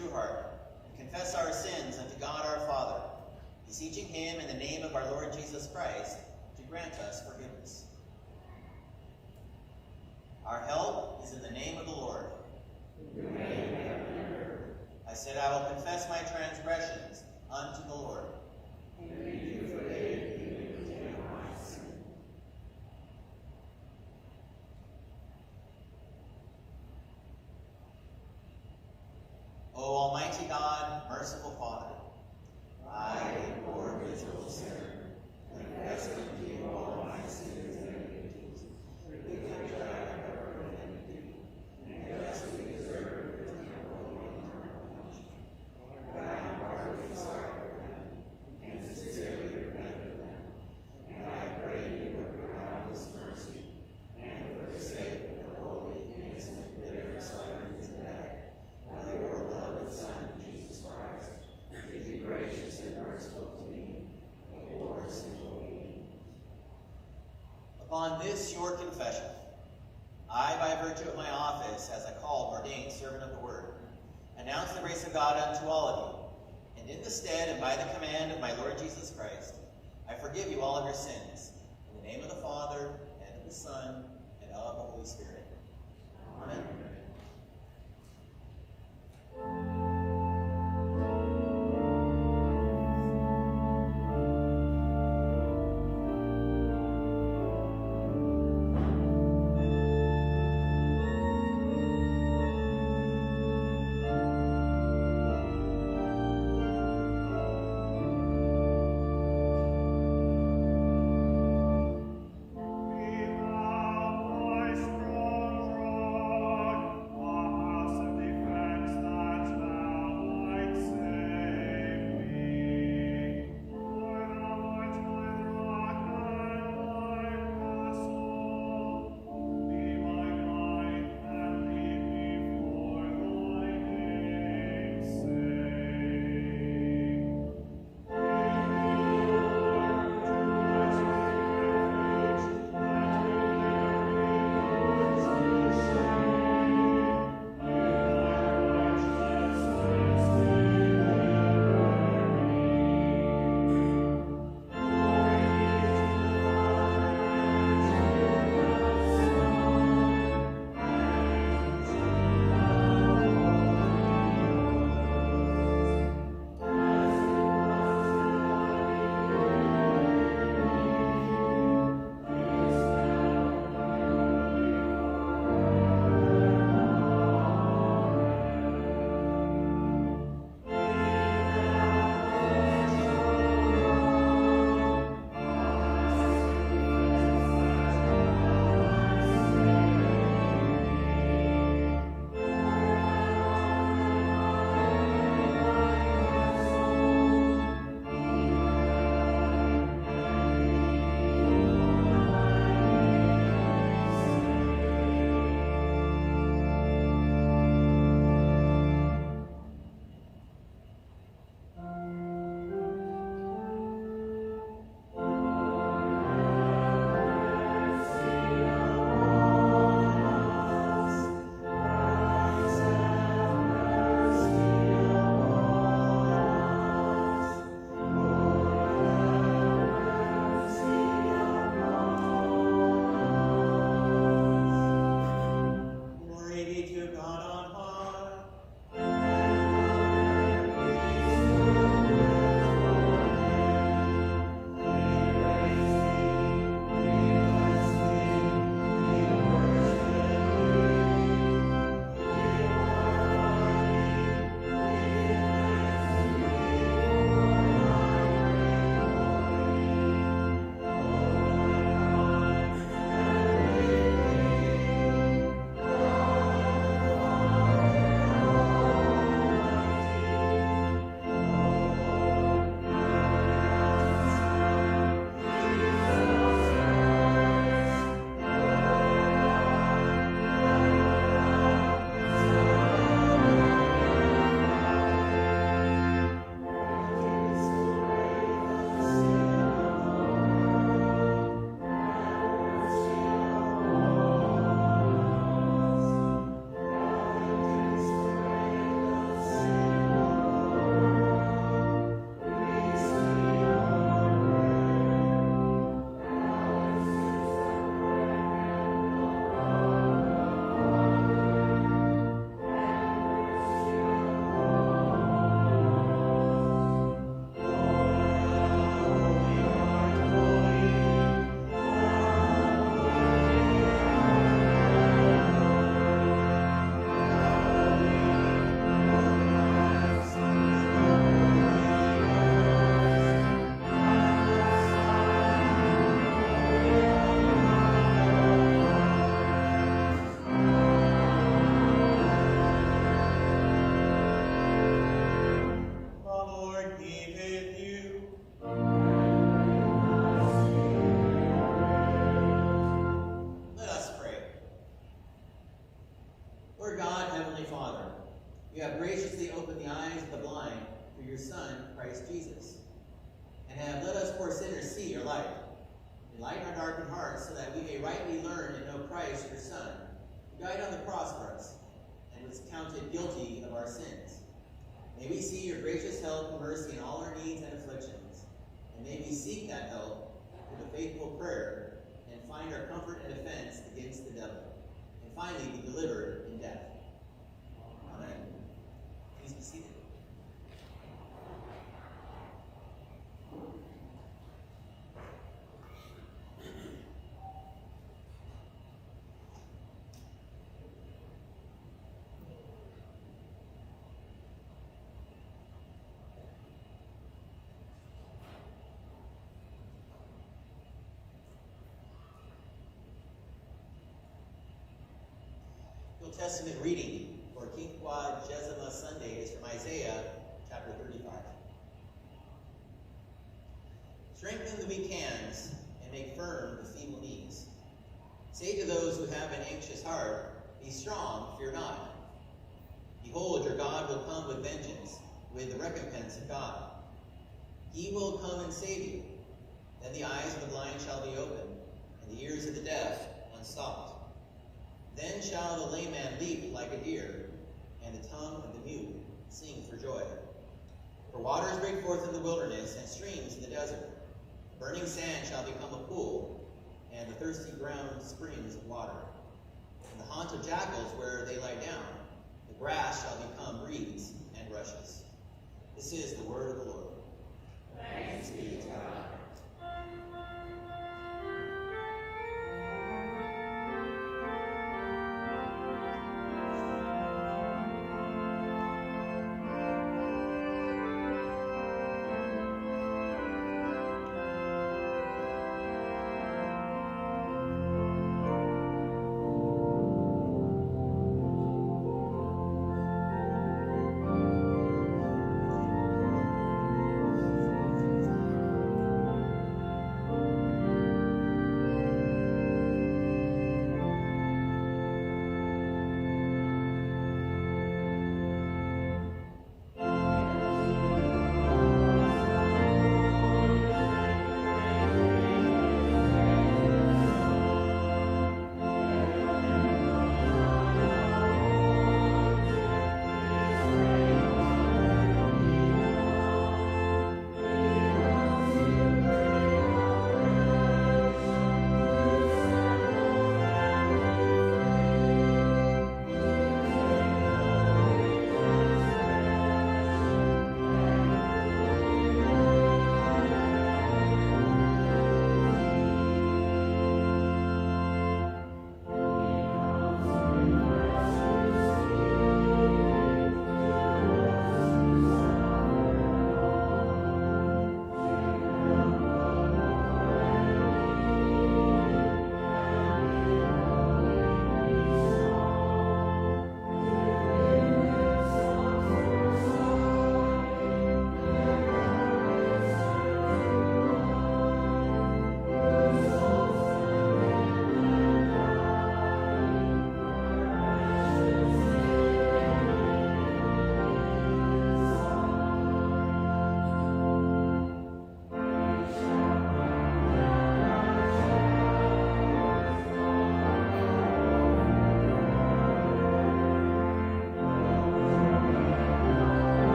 true heart, and confess our sins unto God our Father, beseeching him in the name of our Lord Jesus Christ to grant us forgiveness. Our help is in the name of the Lord. I said, I will confess my transgressions unto the Lord. O Almighty God, merciful Father, I, a poor miserable sinner, confess unto you all my sins and iniquities, which I have ever committed, and justly deserve the eternal and eternal punishment. But I am heartily sorry for them, and sincerely repent of them, and I pray you with your boundless mercy, and for the sake of the holy, innocent, bitter sufferings in death, of your beloved Son, Jesus Christ, be gracious and merciful to me, a poor sinful being. Upon this your confession, I, by virtue of my office as a called, ordained servant of the Word, announce the grace of God unto all of you, and in the stead and by the command of my Lord Jesus Christ, I forgive you all of your sins, in the name of the Father, and of the Son, and of the Holy Spirit. Amen. Be thou my strong rock. Lord God, Heavenly Father, you have graciously opened the eyes of the blind through your Son, Christ Jesus, and have let us poor sinners see your light. Enlighten our darkened hearts so that we may rightly learn and know Christ, your Son, who died on the cross for us and was counted guilty of our sins. May we see your gracious help and mercy in all our needs and afflictions, and may we seek that help with a faithful prayer and find our comfort and defense against the devil, and finally be delivered in death. Amen. Please be seated. Old Testament reading for Kinkwad Jezima Sunday is from Isaiah chapter 35. Strengthen the weak hands and make firm the feeble knees. Say to those who have an anxious heart, be strong, fear not. Behold, your God will come with vengeance, with the recompense of God. He will come and save you. Then the eyes of the blind shall be opened, and the ears of the deaf unstopped. Then shall the lame man leap like a deer, and the tongue of the mute sing for joy. For waters break forth in the wilderness, and streams in the desert. Burning sand shall become a pool, and the thirsty ground springs of water. In the haunt of jackals where they lie down, the grass shall become reeds and rushes. This is the word of the Lord. Thanks be to God.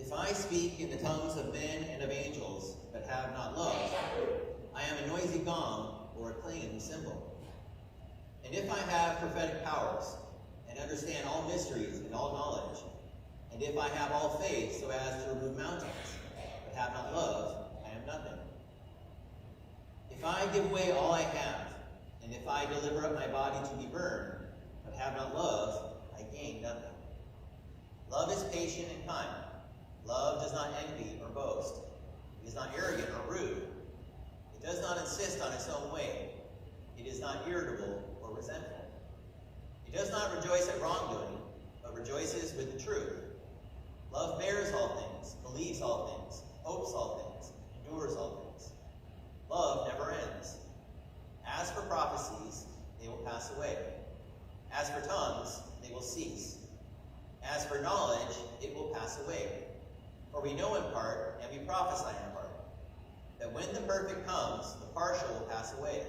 If I speak in the tongues of men and of angels, but have not love, I am a noisy gong or a clanging cymbal. And if I have prophetic powers, and understand all mysteries and all knowledge, and if I have all faith so as to remove mountains, but have not love, I am nothing. If I give away all I have, and if I deliver up my body to be burned, but have not love, I gain nothing. Love is patient and kind. Love does not envy or boast. It is not arrogant or rude. It does not insist on its own way. It is not irritable or resentful. It does not rejoice at wrongdoing, but rejoices with the truth. Love bears all things, believes all things, hopes all things, endures all things. Love never ends. As for prophecies, they will pass away. As for tongues, they will cease. As for knowledge, it will pass away. For we know in part, and we prophesy in part. That when the perfect comes, the partial will pass away.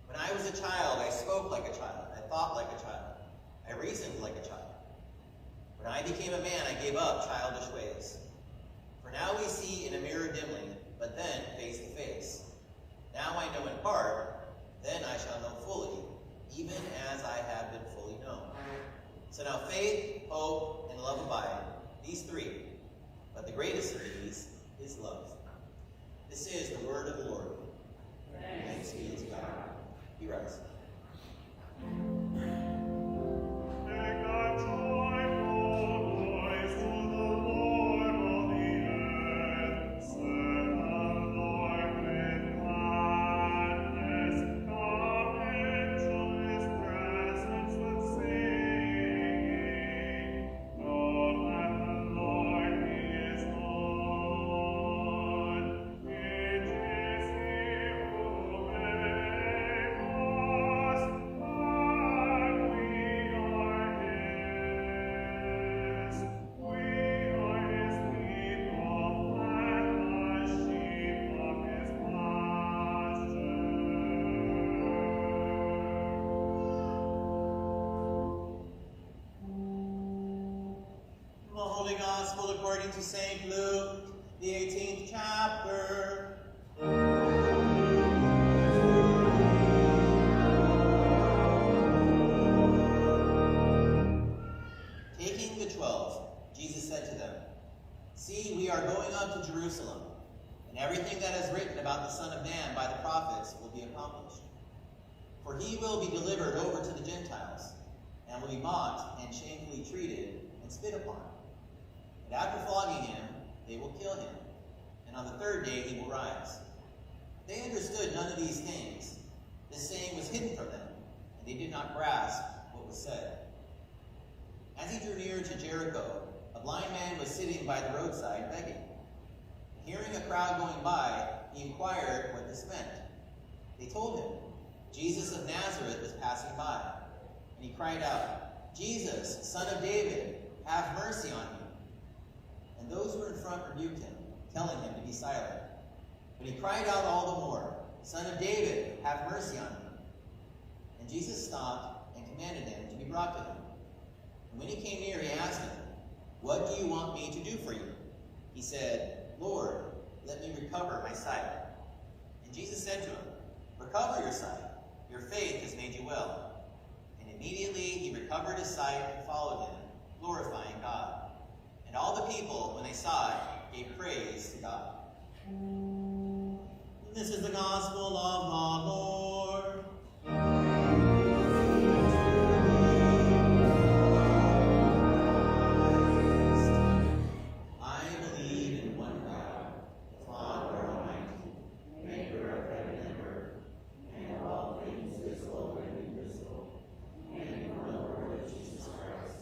When I was a child, I spoke like a child. I thought like a child. I reasoned like a child. When I became a man, I gave up childish ways. For now we see in a mirror dimly, but then face to face. Now I know in part, then I shall know fully, even as I have been fully known. So now faith, hope, and love abide, these three. But the greatest of these is love. This is the word of the Lord. Thanks be to God. He rise. Gospel according to St. Luke, the 18th chapter. Taking the 12, Jesus said to them, "See, we are going up to Jerusalem, and everything that is written about the Son of Man by the prophets will be accomplished. For he will be delivered over to the Gentiles, and will be mocked and shamefully treated and spit upon. But after flogging him, they will kill him, and on the third day he will rise." They understood none of these things. This saying was hidden from them, and they did not grasp what was said. As he drew near to Jericho, a blind man was sitting by the roadside begging. And hearing a crowd going by, he inquired what this meant. They told him, Jesus of Nazareth was passing by. And he cried out, "Jesus, Son of David, have mercy on me." And those who were in front rebuked him, telling him to be silent. But he cried out all the more, "Son of David, have mercy on me." And Jesus stopped and commanded him to be brought to him. And when he came near, he asked him, "What do you want me to do for you?" He said, "Lord, let me recover my sight." And Jesus said to him, "Recover your sight. Your faith has made you well." And immediately he recovered his sight and followed him, glorifying God. And all the people, when they saw it, gave praise to God. This is the gospel of the Lord. I believe in one God, the Father Almighty, maker of heaven and earth, and of all things visible and invisible, and in one Lord Jesus Christ,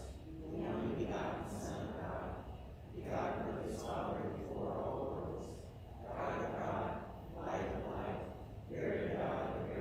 the only begotten Son of God, begotten of his Father before all worlds, God of God, light of light, very God of very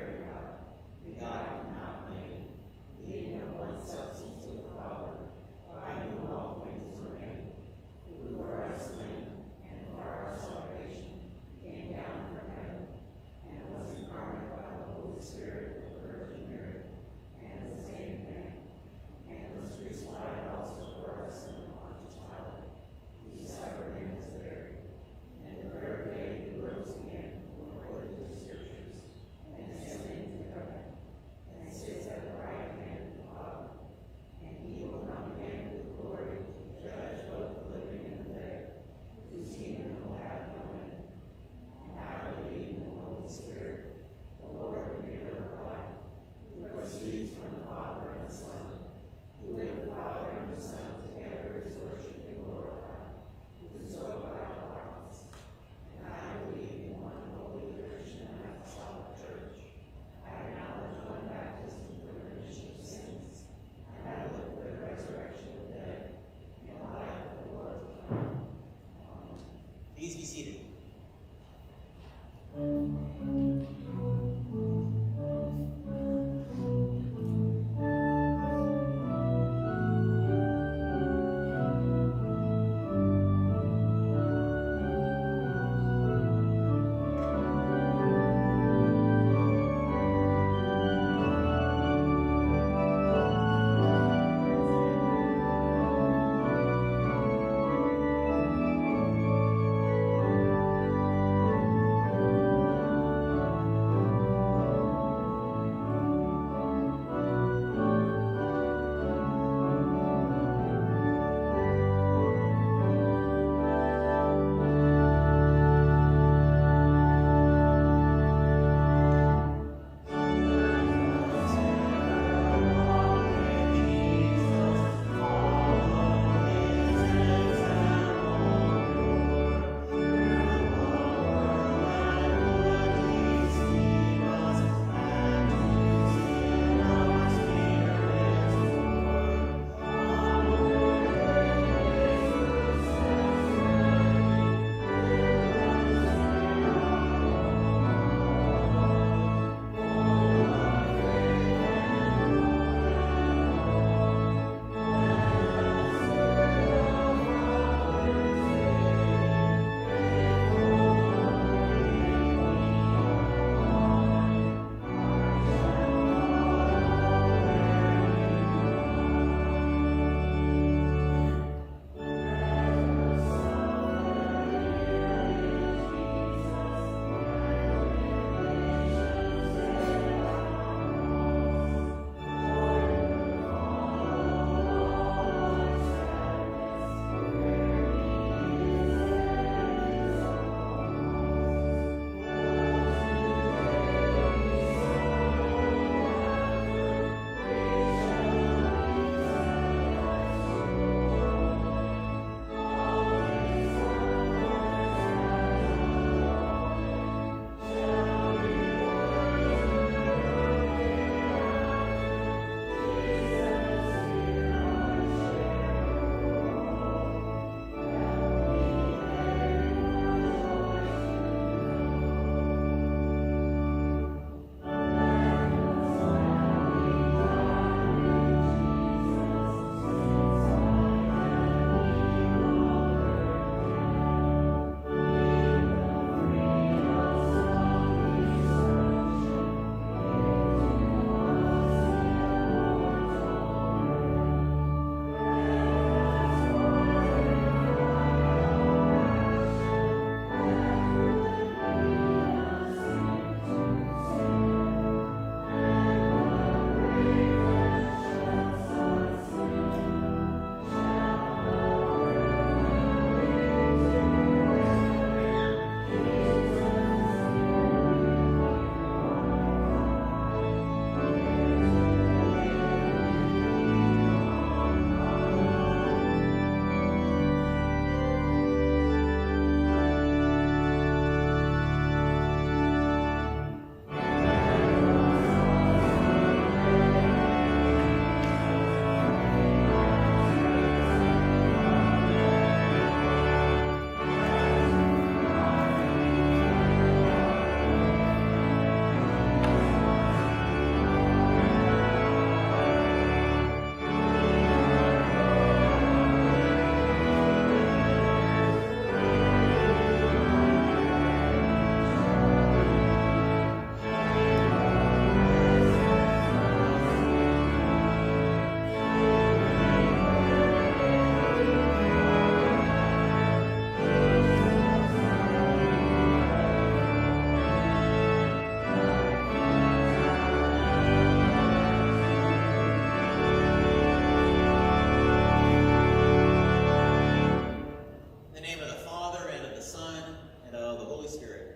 Holy Spirit.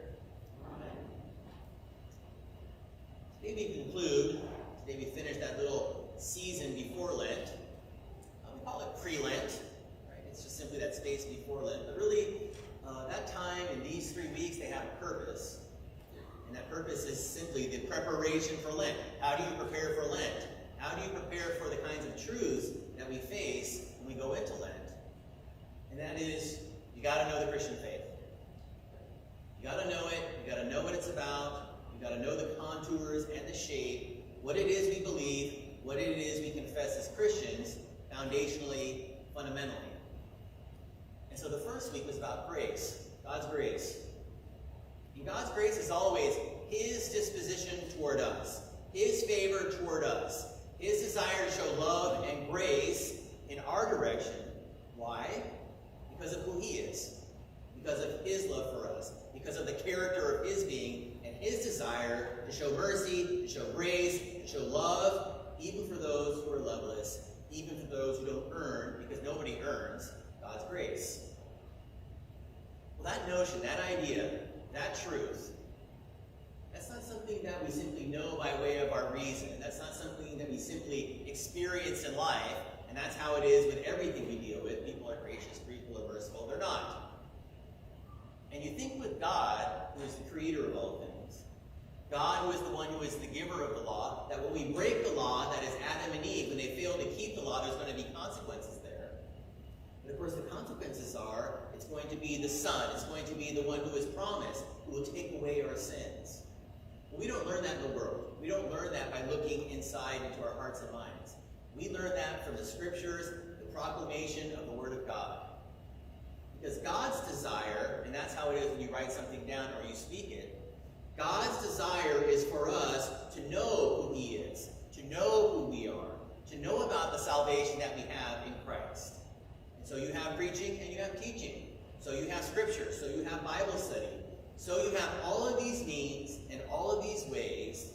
Amen. Today we finish that little season before Lent. We call it pre-Lent, right? It's just simply that space before Lent. But really, that time in these 3 weeks, they have a purpose. And that purpose is simply the preparation for Lent. How do you prepare for Lent? How do you prepare for the kinds of truths that we face when we go into Lent? And that is, you got to know the Christian faith. You got to know it. You got to know what it's about. You got to know the contours and the shape, what it is we believe, what it is we confess as Christians, foundationally, fundamentally. And so the first week was about grace, God's grace. And God's grace is always His disposition toward us, His favor toward us, His desire to show love and grace in our direction. Why? Because of who He is, because of His love for us, because of the character of His being, and His desire to show mercy, to show grace, to show love, even for those who are loveless, even for those who don't earn, because nobody earns God's grace. Well, that notion, that idea, that truth, that's not something that we simply know by way of our reason. That's not something that we simply experience in life, and that's how it is with everything we deal with. People are gracious, people are merciful. They're not. And you think with God, who is the creator of all things, God who is the one who is the giver of the law, that when we break the law, that is Adam and Eve, when they fail to keep the law, there's going to be consequences there. But of course the consequences are, it's going to be the Son, it's going to be the one who is promised, who will take away our sins. But we don't learn that in the world. We don't learn that by looking inside into our hearts and minds. We learn that from the Scriptures, the proclamation of the Word of God. Because God's desire, and that's how it is when you write something down or you speak it, God's desire is for us to know who He is, to know who we are, to know about the salvation that we have in Christ. And so you have preaching and you have teaching. So you have Scripture. So you have Bible study. So you have all of these means and all of these ways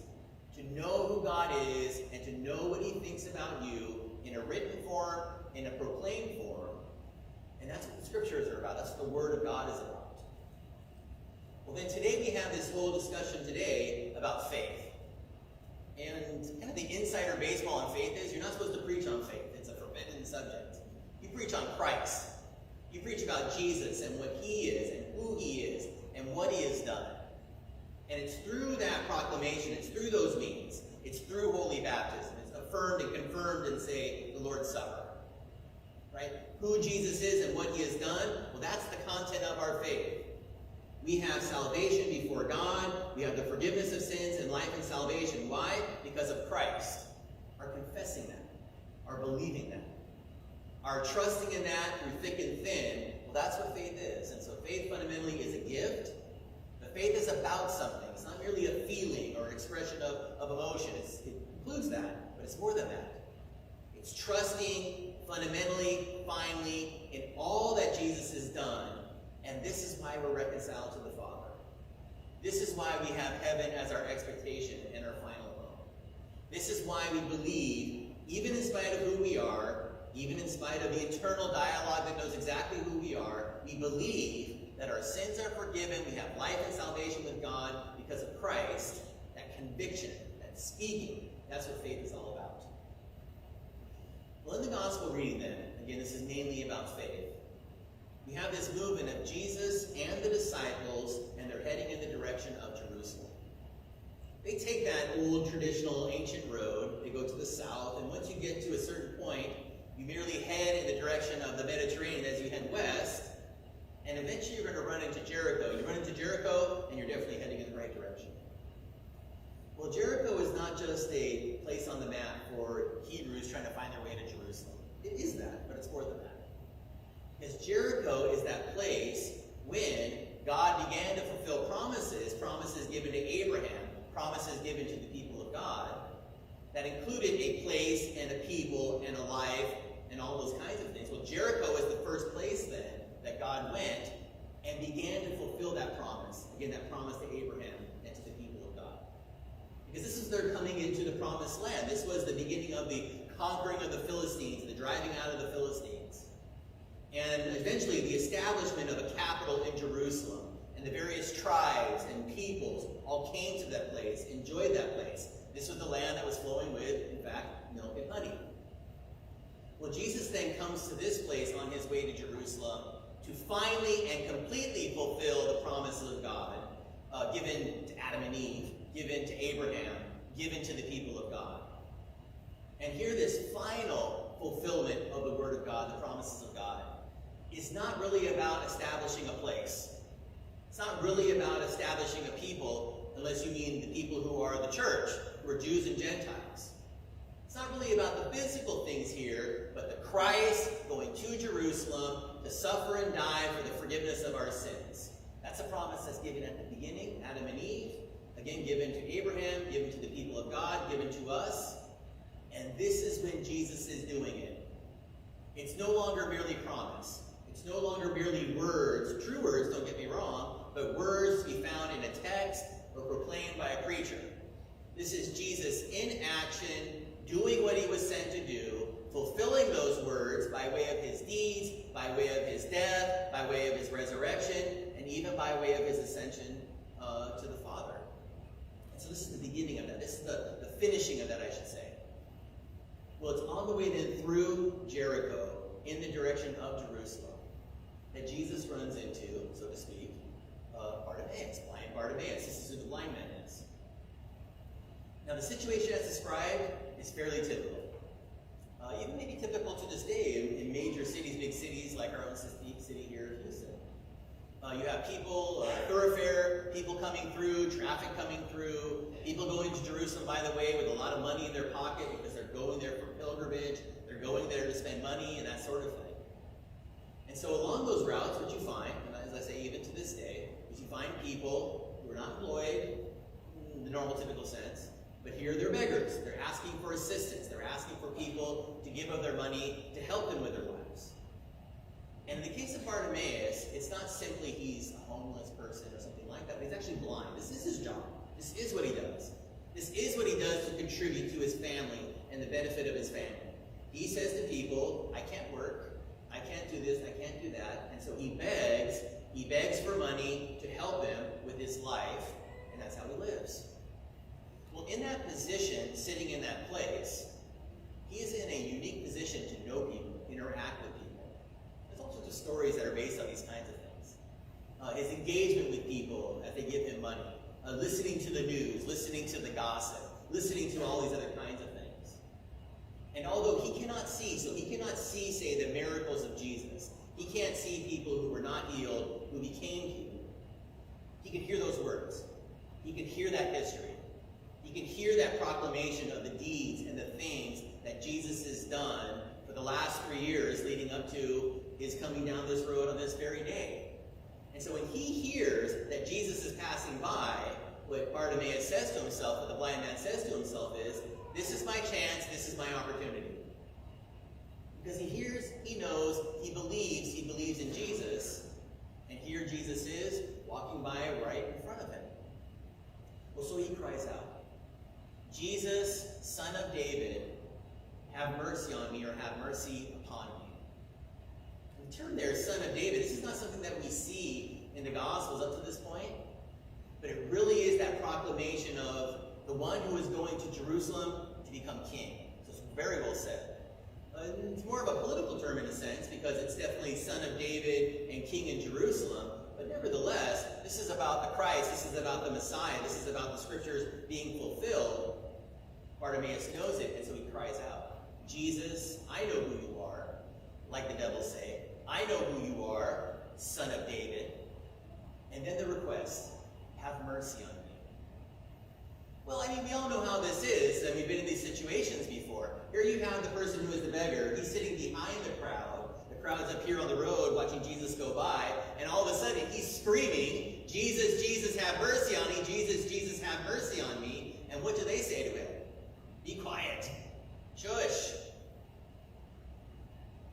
to know who God is and to know what He thinks about you in a written form, in a proclaimed form. And that's what the Scriptures are about. That's what the Word of God is about. Well, then today we have this whole discussion today about faith. And kind of the insider baseball on faith is you're not supposed to preach on faith. It's a forbidden subject. You preach on Christ. You preach about Jesus and what He is and who He is and what He has done. And it's through that proclamation, it's through those means, it's through holy baptism. It's affirmed and confirmed in, say, the Lord's Supper. Right? Who Jesus is and what He has done, well, that's the content of our faith. We have salvation before God. We have the forgiveness of sins and life and salvation. Why? Because of Christ. Our confessing that. Our believing that. Our trusting in that through thick and thin. Well, that's what faith is. And so faith fundamentally is a gift. But faith is about something. It's not merely a feeling or expression of emotion. It includes that, but it's more than that. It's trusting fundamentally, finally, in all that Jesus has done. And this is why we're reconciled to the Father. This is why we have heaven as our expectation and our final home. This is why we believe, even in spite of who we are, even in spite of the internal dialogue that knows exactly who we are, we believe that our sins are forgiven, we have life and salvation with God because of Christ. That conviction, that speaking, that's what faith is all about. Well, in the gospel reading then, again, this is mainly about faith. We have this movement of Jesus and the disciples, and they're heading in the direction of Jerusalem. They take that old, traditional, ancient road. They go to the south, and once you get to a certain point, you merely head in the direction of the Mediterranean as you head west, and eventually you're going to run into Jericho. You run into Jericho, and you're definitely heading in the right direction. Well, Jericho is not just a place on the map for Hebrews trying to find their way to Jerusalem. It is that, but it's more than that. Because Jericho is that place when God began to fulfill promises given to Abraham, promises given to the people of God, that included a place and a people and a life and all those kinds of things. Well, Jericho is the first place then that God went and began to fulfill that promise. Again, that promise to Abraham and to the people of God. Because this is their coming into the promised land. This was the beginning of the conquering of the Philistines, the driving out of the Philistines. And eventually the establishment of a capital in Jerusalem. And the various tribes and peoples all came to that place, enjoyed that place. This was the land that was flowing with, in fact, milk and honey. Well, Jesus then comes to this place on his way to Jerusalem to finally and completely fulfill the promises of God given to Adam and Eve, given to Abraham, given to the people of God. And here this final fulfillment of the word of God, the promises of God, is not really about establishing a place. It's not really about establishing a people, unless you mean the people who are the church, who are Jews and Gentiles. It's not really about the physical things here, but the Christ going to Jerusalem to suffer and die for the forgiveness of our sins. That's a promise that's given at the beginning, Adam and Eve, again given to Abraham, given to the people of God, given to us. And this is when Jesus is doing it. It's no longer merely promise. It's no longer merely words, true words, don't get me wrong, but words to be found in a text or proclaimed by a preacher. This is Jesus in action, doing what he was sent to do, fulfilling those words by way of his deeds, by way of his death, by way of his resurrection, and even by way of his ascension to the Father. And so this is the beginning of that. This is the finishing of that, I should say. Well, it's on the way then through Jericho in the direction of Jerusalem that Jesus runs into, so to speak, Bartimaeus, blind Bartimaeus. This is who the blind man is. Now, the situation as described is fairly typical. Even maybe typical to this day in major cities, big cities like our own city here in Houston. You have people, thoroughfare, people coming through, traffic coming through, people going to Jerusalem, by the way, with a lot of money in their pocket because they're going there for pilgrimage, they're going there to spend money and that sort of thing. And so along those routes, what you find, and as I say, even to this day, is you find people who are not employed in the normal, typical sense, but here they're beggars. They're asking for assistance. They're asking for people to give of their money to help them with their lives. And in the case of Bartimaeus, it's not simply he's a homeless person or something like that, but he's actually blind. This is his job. This is what he does. This is what he does to contribute to his family and the benefit of his family. He says to people, I can't work, I can't do this, I can't do that, and so he begs for money to help him with his life, and that's how he lives. Well, in that position, sitting in that place, he is in a unique position to know people, interact with people. There's all sorts of stories that are based on these kinds of things. His engagement with people as they give him money, listening to the news, listening to the gossip, listening to all these other kinds of things. And although he cannot see, say, the miracles of Jesus, he can't see people who were not healed, who became healed. He can hear those words. He can hear that history. He can hear that proclamation of the deeds and the things that Jesus has done for the last 3 years leading up to his coming down this road on this very day. And so when he hears that Jesus is passing by, what Bartimaeus says to himself, what the blind man says to himself is, this is my chance, this is my opportunity. Because he hears, he knows, he believes in Jesus, and here Jesus is walking by right in front of him. Well, so he cries out, Jesus, Son of David, have mercy on me, or have mercy upon me. The term there, Son of David, this is not something that we see in the Gospels up to this point, but it really is that proclamation of the one who is going to Jerusalem to become king. So it's very well said. It's more of a political term in a sense, because it's definitely Son of David and King in Jerusalem, but nevertheless, this is about the Christ, this is about the Messiah, this is about the Scriptures being fulfilled. Bartimaeus knows it, and so he cries out, Jesus, I know who you are, like the devil say. I know who you are, Son of David. And then the request, have mercy on me. Well, I mean, we all know how this is, and we've been in these situations before. Here you have the person who is the beggar. He's sitting behind the crowd. The crowd's up here on the road watching Jesus go by, and all of a sudden he's screaming, Jesus, Jesus, have mercy on me. Jesus, Jesus, have mercy on me. And what do they say to him? Be quiet. Shush.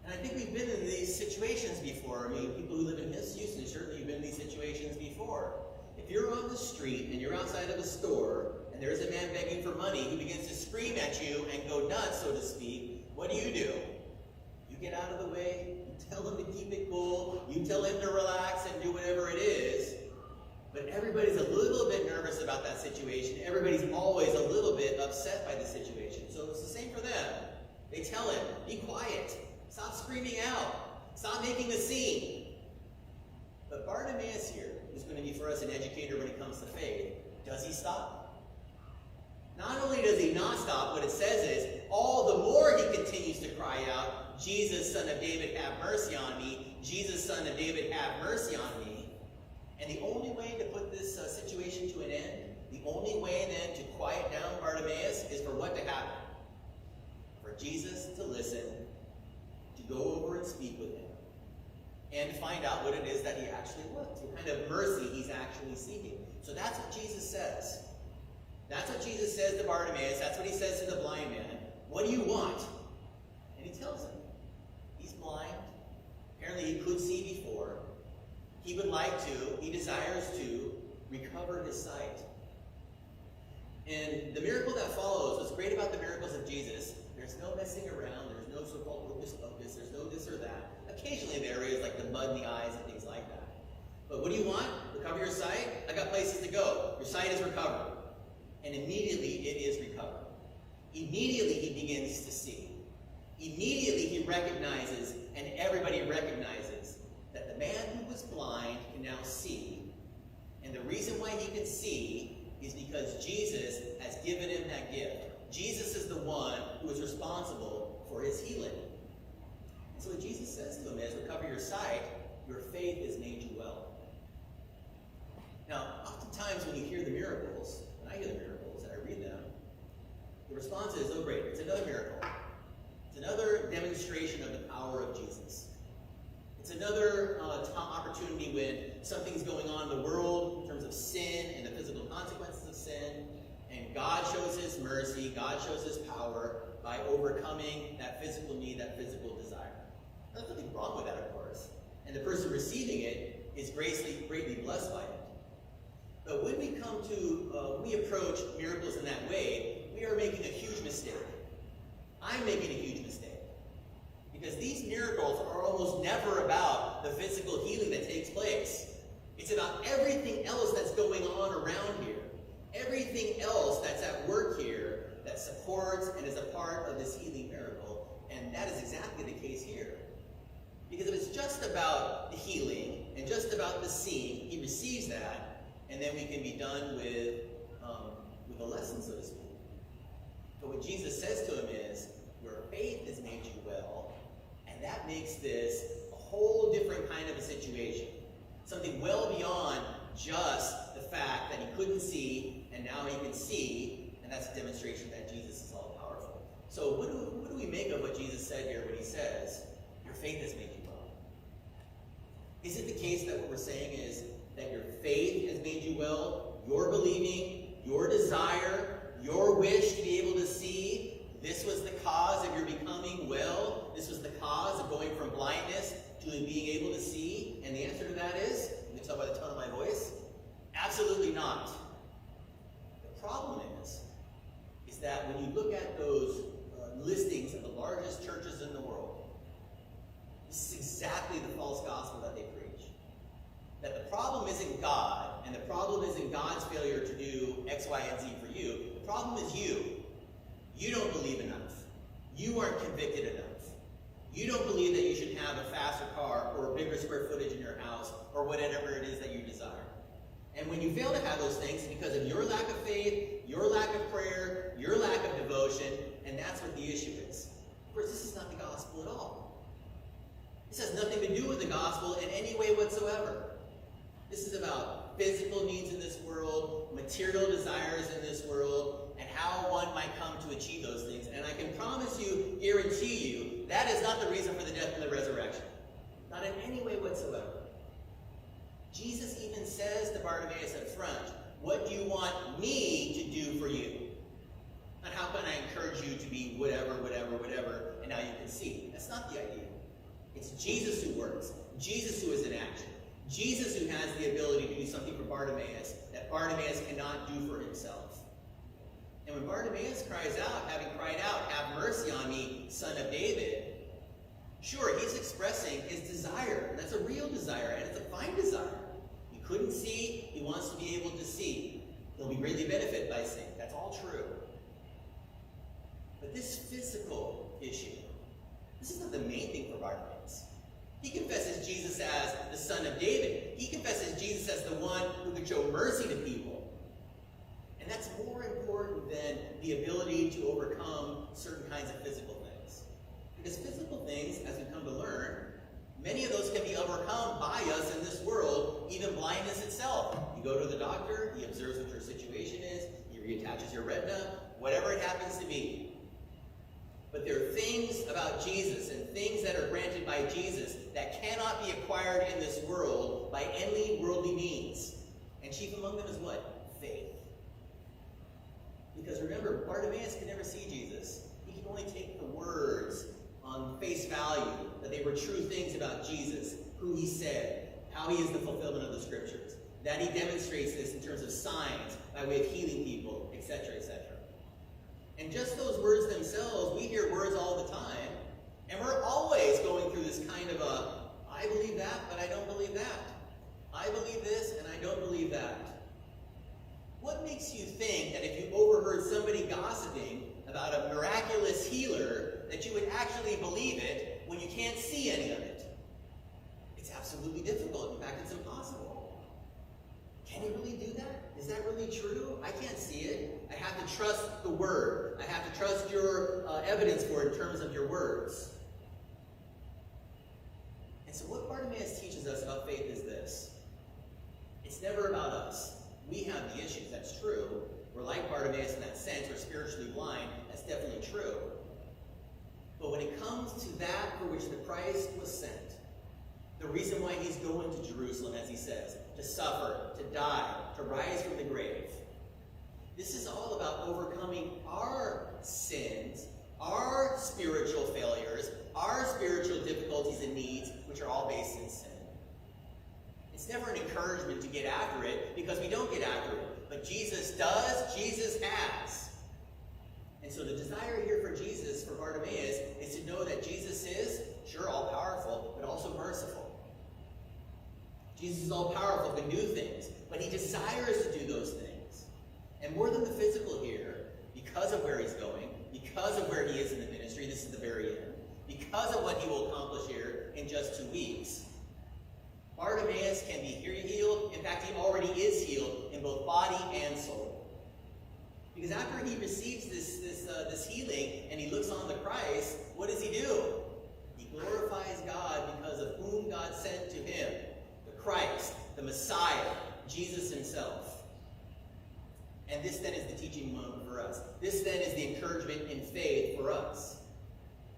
And I think we've been in these situations before. I mean, people who live in Houston, certainly you've been in these situations before. If you're on the street and you're outside of a store and there's a man begging for money who begins to scream at you and go nuts, so to speak, what do? You get out of the way, you tell him to keep it cool, you tell him to relax and do whatever it is, situation, everybody's always a little bit upset by the situation. So it's the same for them. They tell him, be quiet. Stop screaming out. Stop making a scene. But Bartimaeus here, who's going to be for us an educator when it comes to faith, does he stop? Not only does he not stop, what it says is, all the more he continues to cry out, Jesus, Son of David, have mercy on me. Jesus, Son of David, have mercy on me. And the only way to put this situation to an end, the only way then to quiet down Bartimaeus is for what to happen? For Jesus to listen, to go over and speak with him, and to find out what it is that he actually wants, what kind of mercy he's actually seeking. So that's what Jesus says. That's what Jesus says to Bartimaeus. That's what he says to the blind man. What do you want? And he tells him. He's blind. Apparently he could see before. He would like to, he desires to recover his sight. And the miracle that follows, what's great about the miracles of Jesus, there's no messing around, there's no so-called hocus pocus, there's no this or that. Occasionally there is, like the mud in the eyes and things like that. But what do you want? Recover your sight? I got places to go. Your sight is recovered. And immediately it is recovered. Immediately he begins to see. Immediately he recognizes, and everybody recognizes, that the man who was blind can now see. And the reason why he can see is because Jesus has given him that gift. Jesus is the one who is responsible for his healing. And so what Jesus says to him is, recover your sight, your faith has made you well. Now, oftentimes when you hear the miracles, when I hear the miracles and I read them, the response is, oh great, it's another miracle. It's another demonstration of the power of Jesus. It's another opportunity when something's going on in the world in terms of sin and the physical consequences of sin, and God shows his mercy, God shows his power by overcoming that physical need, that physical desire. There's nothing wrong with that, of course. And the person receiving it is greatly blessed by it. But when we come to, we approach miracles in that way, we are making a huge mistake. I'm making a huge mistake. Because these miracles are almost never about the physical healing that takes place. It's about everything else that's going on around here. Everything else that's at work here that supports and is a part of this healing miracle. And that is exactly the case here. Because if it's just about the healing and just about the seeing, he receives that, and then we can be done with a lesson, so to speak. But what Jesus says to him is, your faith has made you well, and that makes this a whole different kind of a situation. Something well beyond just the fact that he couldn't see, and now he can see, and that's a demonstration that Jesus is all powerful. So what do we make of what Jesus said here when he says, your faith has made you well? Is it the case that what we're saying is that your faith has made you well, your believing, your desire, your wish to be able to see, this was the cause of your becoming well? This was the cause of going from blindness to being able to see? And the answer to that is, you can tell by the tone of my voice, absolutely not. The problem is that when you look at those listings of the largest churches in the world, this is exactly the false gospel that they preach. That the problem isn't God, and the problem isn't God's failure to do X, Y, and Z for you. The problem is you. You don't believe enough. You aren't convicted enough. You don't believe that you should have a faster car or a bigger square footage in your house or whatever it is that you desire. And when you fail to have those things, it's because of your lack of faith, your lack of prayer, your lack of devotion, and that's what the issue is. Of course, this is not the gospel at all. This has nothing to do with the gospel in any way whatsoever. This is about physical needs in this world, material desires in this world, and how one might come to achieve those things. And I can promise you, guarantee you, that is not the reason for the death and the resurrection. Not in any way whatsoever. Jesus even says to Bartimaeus up front, what do you want me to do for you? And how can I encourage you to be whatever, and now you can see? That's not the idea. It's Jesus who works. Jesus who is in action. Jesus who has the ability to do something for Bartimaeus that Bartimaeus cannot do for himself. And when Bartimaeus cries out, having cried out, have mercy on me, Son of David, sure, he's expressing his desire. And that's a real desire, and it's a fine desire. He couldn't see, he wants to be able to see. He'll we greatly benefit by sin. That's all true. But this physical issue, this is not the main thing for Bartimaeus. He confesses Jesus as the Son of David. He confesses Jesus as the one who could show mercy to people. And that's more important than the ability to overcome certain kinds of physical things. Because physical things, as we come to learn, many of those can be overcome by us in this world, even blindness itself. You go to the doctor, he observes what your situation is, he reattaches your retina, whatever it happens to be. But there are things about Jesus and things that are granted by Jesus that cannot be acquired in this world by any worldly means. And chief among them is what? Faith. Because remember, Bartimaeus could never see Jesus. He could only take the words on face value, that they were true things about Jesus, who he said, how he is the fulfillment of the scriptures, that he demonstrates this in terms of signs, by way of healing people, etc., etc. And just those words themselves, we hear words all the time, and we're always going through this kind of I believe that, but I don't believe that. I believe this, and I don't believe that. What makes you think that if you overheard somebody gossiping about a miraculous healer, that you would actually believe it when you can't see any of it? It's absolutely difficult. In fact, it's impossible. Can you really do that? Is that really true? I can't see it. I have to trust the word. I have to trust your evidence for it in terms of your words. And so what Bartimaeus teaches us about faith is this. It's never about us. We have the issues, that's true. We're like Bartimaeus in that sense, we're spiritually blind, that's definitely true. But when it comes to that for which the Christ was sent, the reason why he's going to Jerusalem, as he says, to suffer, to die, to rise from the grave, this is all about overcoming our sins, our spiritual failures, our spiritual difficulties and needs, which are all based in sin. It's never an encouragement to get after it, because we don't get after it. But Jesus does, Jesus has. And so the desire here for Jesus, for Bartimaeus, is to know that Jesus is, sure, all-powerful, but also merciful. Jesus is all-powerful, can do things, but he desires to do those things. And more than the physical here, because of where he's going, because of where he is in the ministry, this is the very end, because of what he will accomplish here in just 2 weeks, Bartimaeus can be healed. In fact, he already is healed in both body and soul. Because after he receives this healing and he looks on the Christ, what does he do? He glorifies God because of whom God sent to him, the Christ, the Messiah, Jesus himself. And this then is the teaching moment for us. This then is the encouragement in faith for us.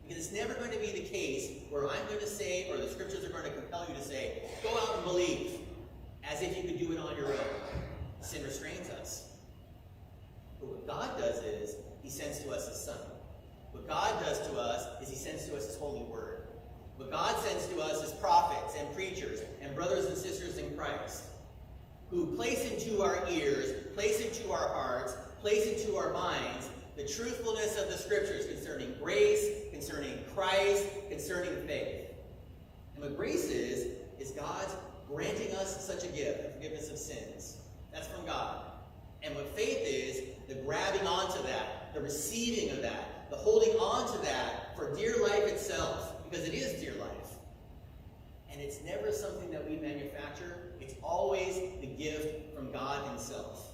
Because it's never going to be the case where I'm going to say, or the scriptures are going to compel you to say, go out and believe, as if you could do it on your own. Sin restrains us. But what God does is, he sends to us his Son. What God does to us is he sends to us his holy word. What God sends to us is prophets and preachers and brothers and sisters in Christ, who place into our ears, place into our hearts, place into our minds the truthfulness of the scriptures concerning grace, concerning Christ, concerning faith. And what grace is God's granting us such a gift, the forgiveness of sins. That's from God. And what faith is, the grabbing onto that, the receiving of that, the holding on to that for dear life itself, because it is dear life. And it's never something that we manufacture. It's always the gift from God himself.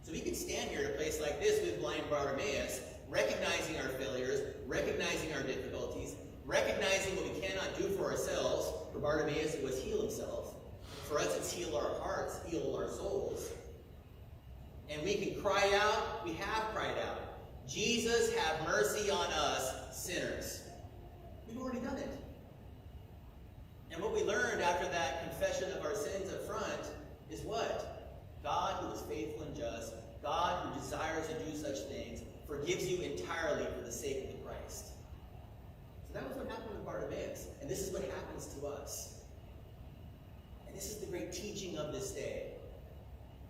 So we can stand here in a place like this with blind Bartimaeus, recognizing our failures, recognizing our difficulties, recognizing what we cannot do for ourselves. For Bartimaeus, it was heal himself. For us, it's heal our hearts, heal our souls. And we can cry out, we have cried out, Jesus, have mercy on us, sinners. We've already done it. And what we learned after that confession of our sins up front is what? God, who is faithful and just, God who desires to do such things, forgives you entirely for the sake of the Christ. So that was what happened with Bartimaeus. And this is what happens to us. And this is the great teaching of this day.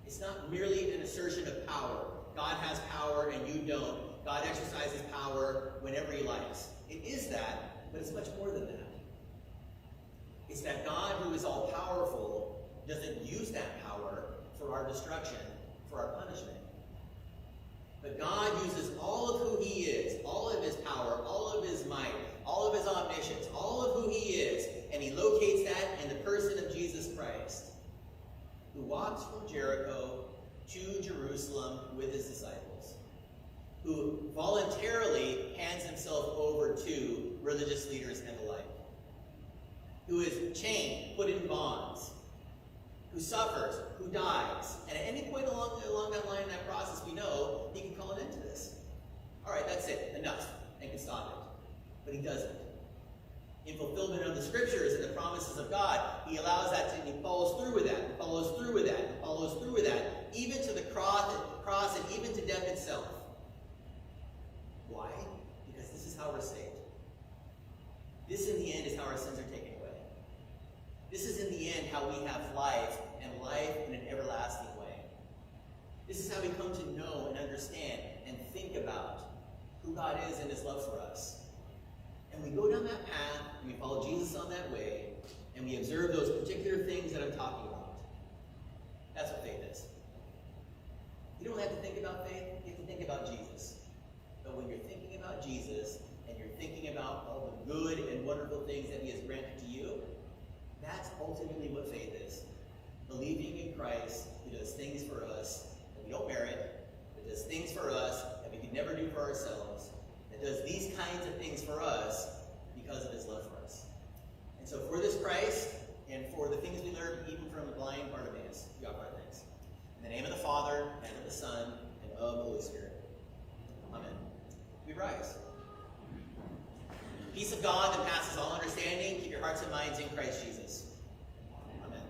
It's not merely an assertion of power. God has power and you don't. God exercises power whenever he likes. It is that, but it's much more than that. It's that God, who is all-powerful, doesn't use that power for our destruction, for for our punishment. But God uses all of who he is, all of his power, all of his might, all of his omniscience, all of who he is, and he locates that in the person of Jesus Christ, who walks from Jericho to Jerusalem with his disciples, who voluntarily hands himself over to religious leaders and the like, who is chained, put in bonds, who suffers, who dies. And at any point along that line in that process, we know he can call an end to this. All right, that's it, enough, and can stop it. But he doesn't. In fulfillment of the scriptures and the promises of God, he allows that to, and he follows through with that, and follows through with that, and follows through with that, even to the cross and even to death itself. Why? Because this is how we're saved. This, in the end, is how our sins are taken away. This is, in the end, how we have life, and life in an everlasting way. This is how we come to know and understand and think about who God is and his love for us. And we go down that path, and we follow Jesus on that way, and we observe those particular things that I'm talking about. That's what faith is. You don't have to think about faith, you have to think about Jesus. But when you're thinking about Jesus, and you're thinking about all the good and wonderful things that he has granted to you, that's ultimately what faith is. Believing in Christ, who does things for us that we don't merit, that does things for us that we could never do for ourselves, that does these kinds of things for us because of his love for us. And so for this Christ, and for the things we learned even from the blind Bartimaeus, we offer our thanks. In the name of the Father, and of the Son, and of the Holy Spirit. Amen. We rise. Peace of God that passes all understanding, keep your hearts and minds in Christ Jesus. Amen.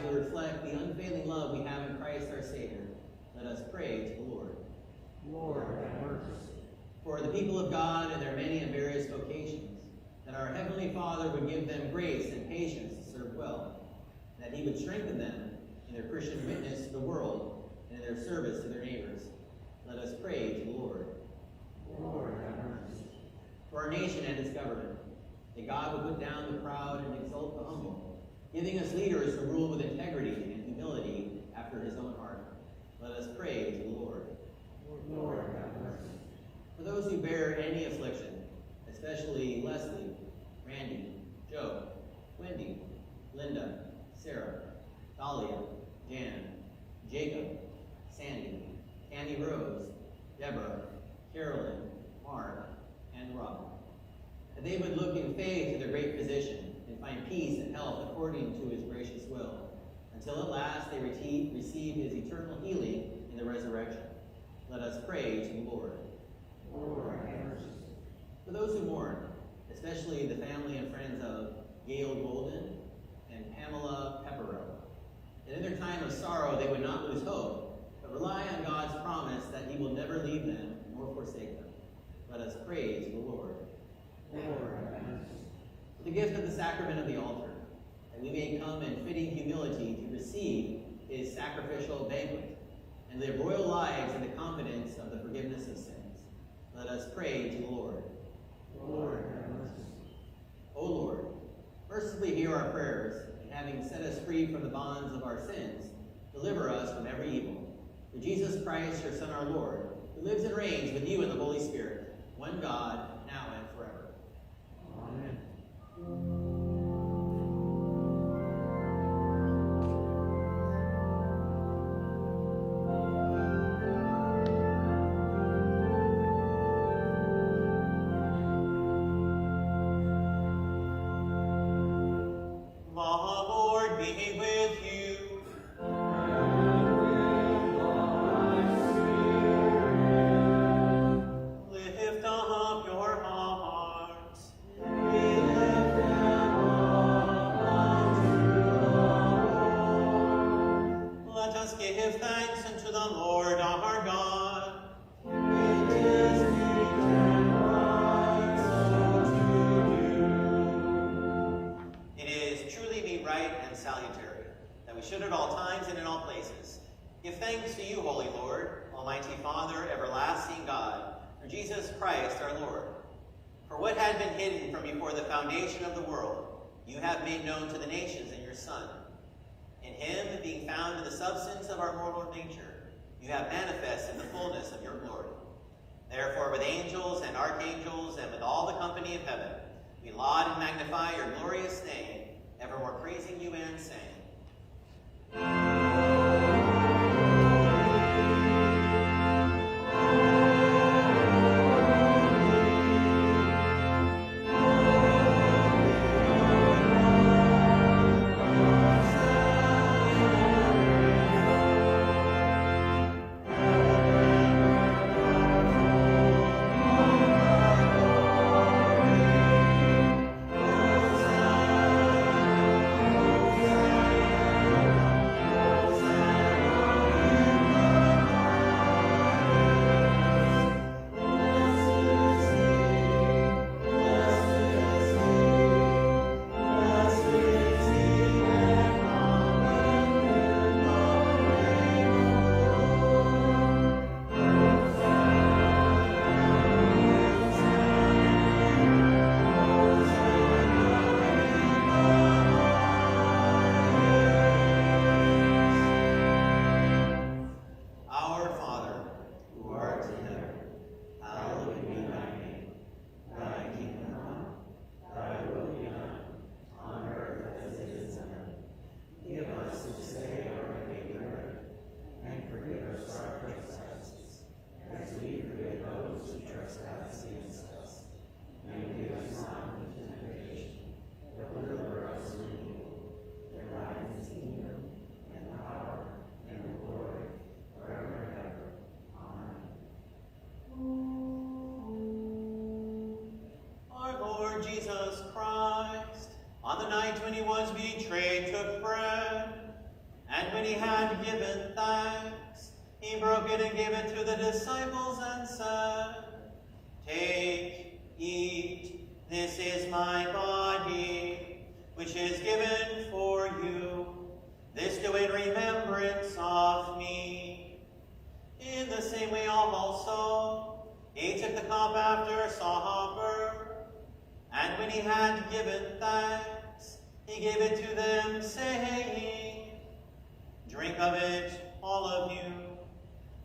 will reflect the unfailing love we have in Christ our Savior, let us pray to the Lord. Lord, have mercy. For the people of God and their many and various vocations, that our Heavenly Father would give them grace and patience to serve well, that he would strengthen them in their Christian witness to the world and in their service to their neighbors. Let us pray to the Lord. Lord, have mercy. For our nation and its government, that God would put down the proud and exalt the humble, giving us leaders who rule with integrity and humility after his own heart. Let us pray to the Lord. Lord, have mercy. For those who bear any affliction, especially Leslie, Randy, Joe, Wendy, Linda, Sarah, Dahlia, Jan, Jacob, Sandy, Candy Rose, Deborah, Carolyn, Mark, and Rob, that they would look in faith to their great physician and find peace and health according to his gracious will, until at last they receive his eternal healing in the resurrection. Let us pray to the Lord. Lord, have mercy. For those who mourn, especially the family and friends of Gail Golden and Pamela Pepperell, that in their time of sorrow they would not lose hope, but rely on God's promise that he will never leave them nor forsake them. Let us pray to the Lord. Lord, have mercy. For the gift of the sacrament of the altar, that we may come in fitting humility to receive his sacrificial banquet, and live royal lives in the confidence of the forgiveness of sins. Let us pray to the Lord. Lord, have mercy. O Lord, mercifully hear our prayers, and having set us free from the bonds of our sins, deliver us from every evil. Through Jesus Christ, your Son, our Lord, who lives and reigns with you in the Holy Spirit, one God, now and forever. Amen. You have manifested in the fullness of your glory. Therefore, with angels and archangels and with all the company of heaven, we laud and magnify your glorious name, evermore praising you and saying, And when he had given thanks, he broke it and gave it to the disciples and said, Take, eat, this is my body, which is given for you. This do in remembrance of me. In the same way also, he took the cup after supper, and when he had given thanks, he gave it to them, saying, Drink of it, all of you.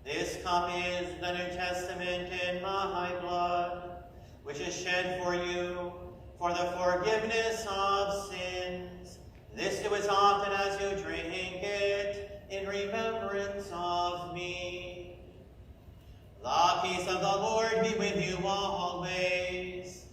This cup is the New Testament in my blood, which is shed for you for the forgiveness of sins. This do as often as you drink it in remembrance of me. The peace of the Lord be with you always.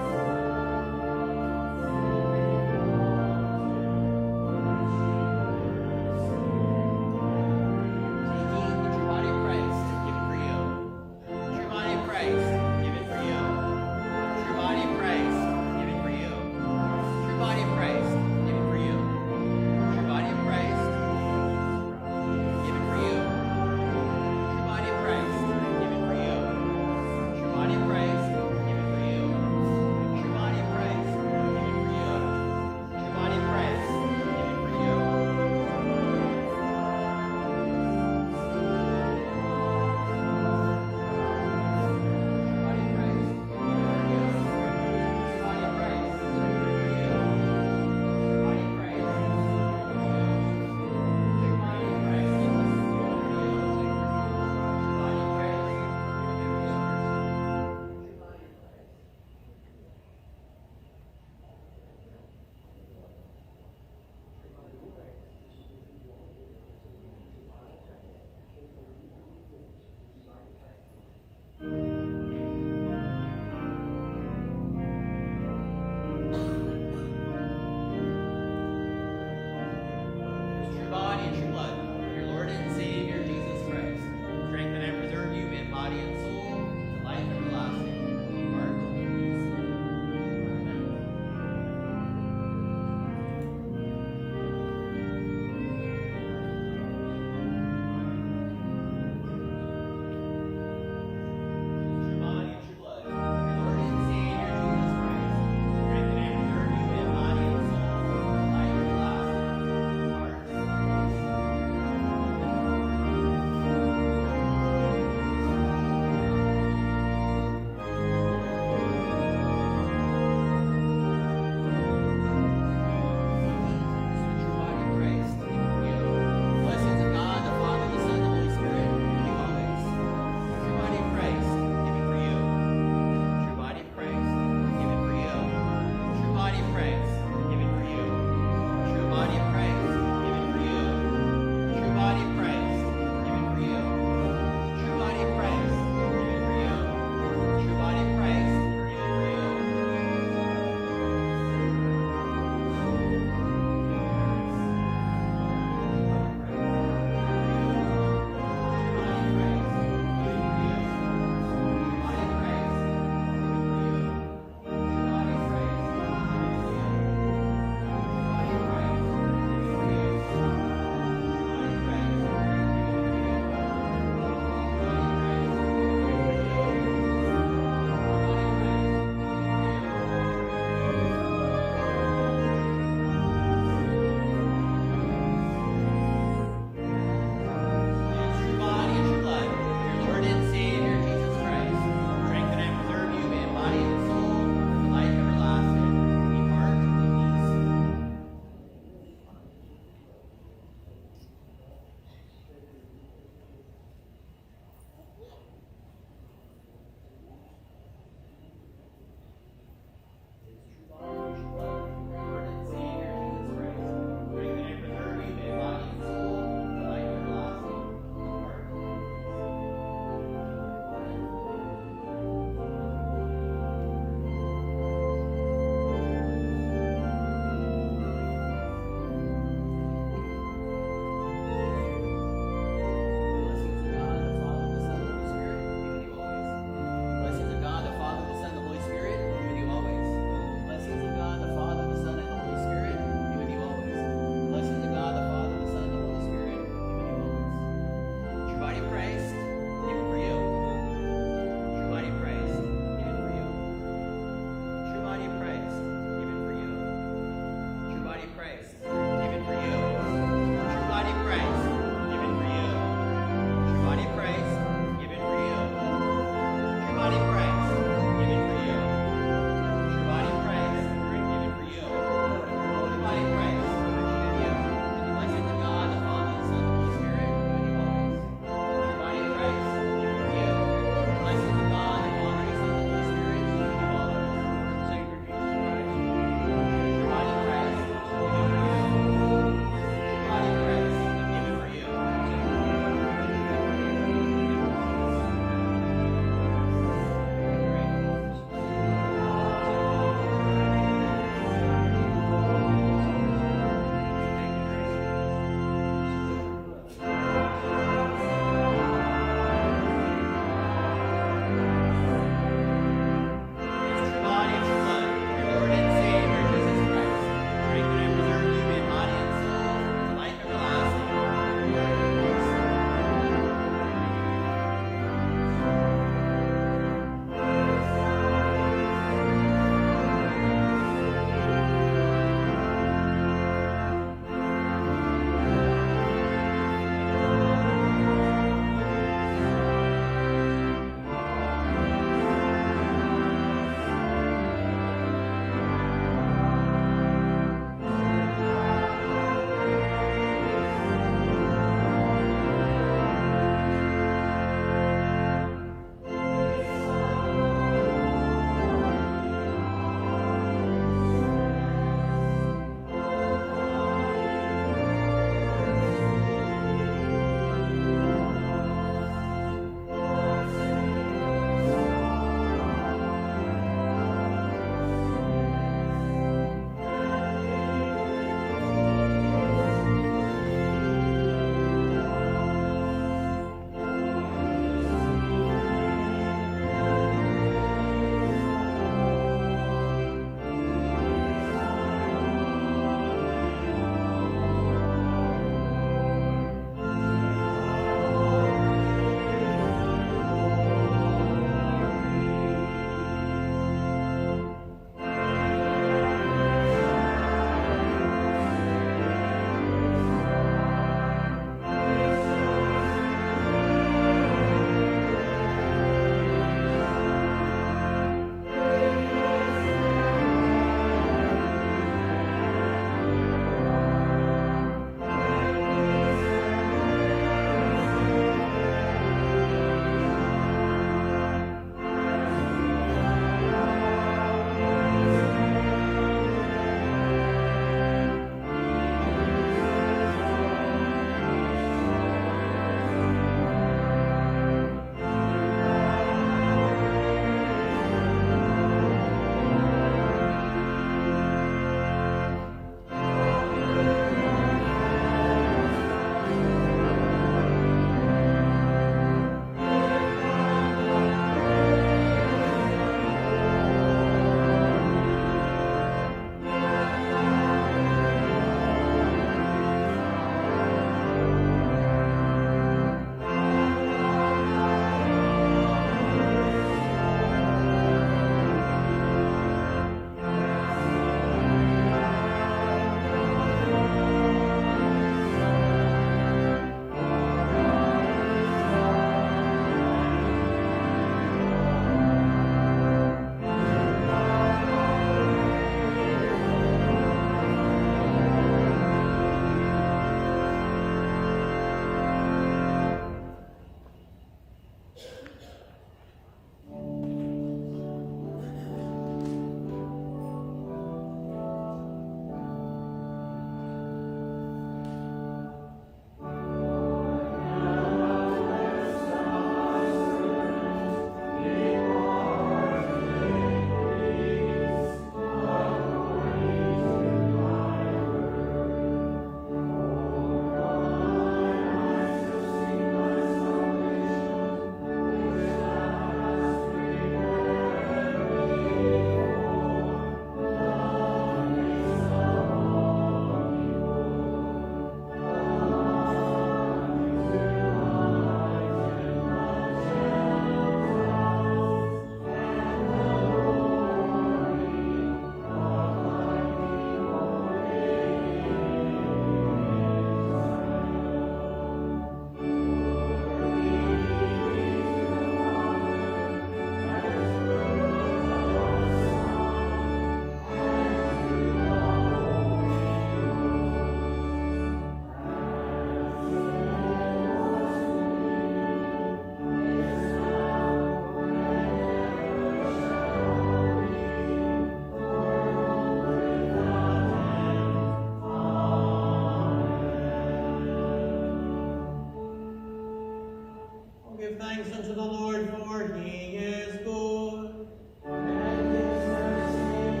Give thanks unto the Lord, for he is good. And his mercy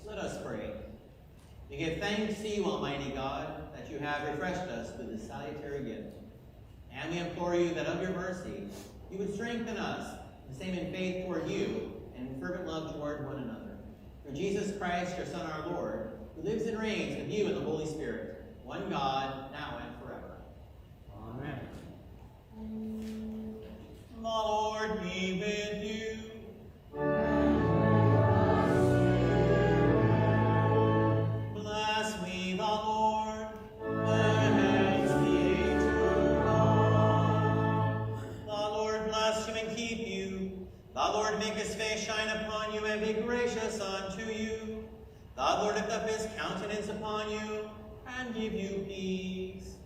Let us pray. We give thanks to you, Almighty God, that you have refreshed us with this salutary gift. And we implore you that of your mercy, you would strengthen us, the same in faith toward you, and in fervent love toward one another. Through Jesus Christ, your Son, our Lord, who lives and reigns with you in the Holy Spirit, one God, now and forever. Amen. The Lord be with you. Bless we the Lord. Thanks be to God. The Lord bless you and keep you. The Lord make his face shine upon you and be gracious unto you. The Lord lift up his countenance upon you and give you peace.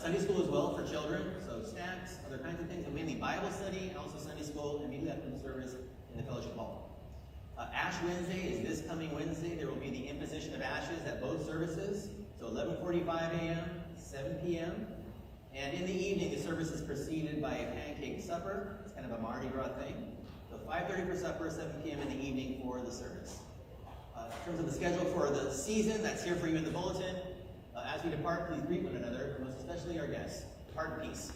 Sunday school as well for children, so snacks, other kinds of things, and mainly Bible study, and also Sunday school, and immediately after the service in the fellowship hall. Ash Wednesday is this coming Wednesday. There will be the imposition of ashes at both services, so 11:45 a.m., 7 p.m., and in the evening the service is preceded by a pancake supper. It's kind of a Mardi Gras thing. So 5:30 for supper, 7 p.m. in the evening for the service. In terms of the schedule for the season, that's here for you in the bulletin. As we depart, please greet one another, most especially our guests. Depart in peace.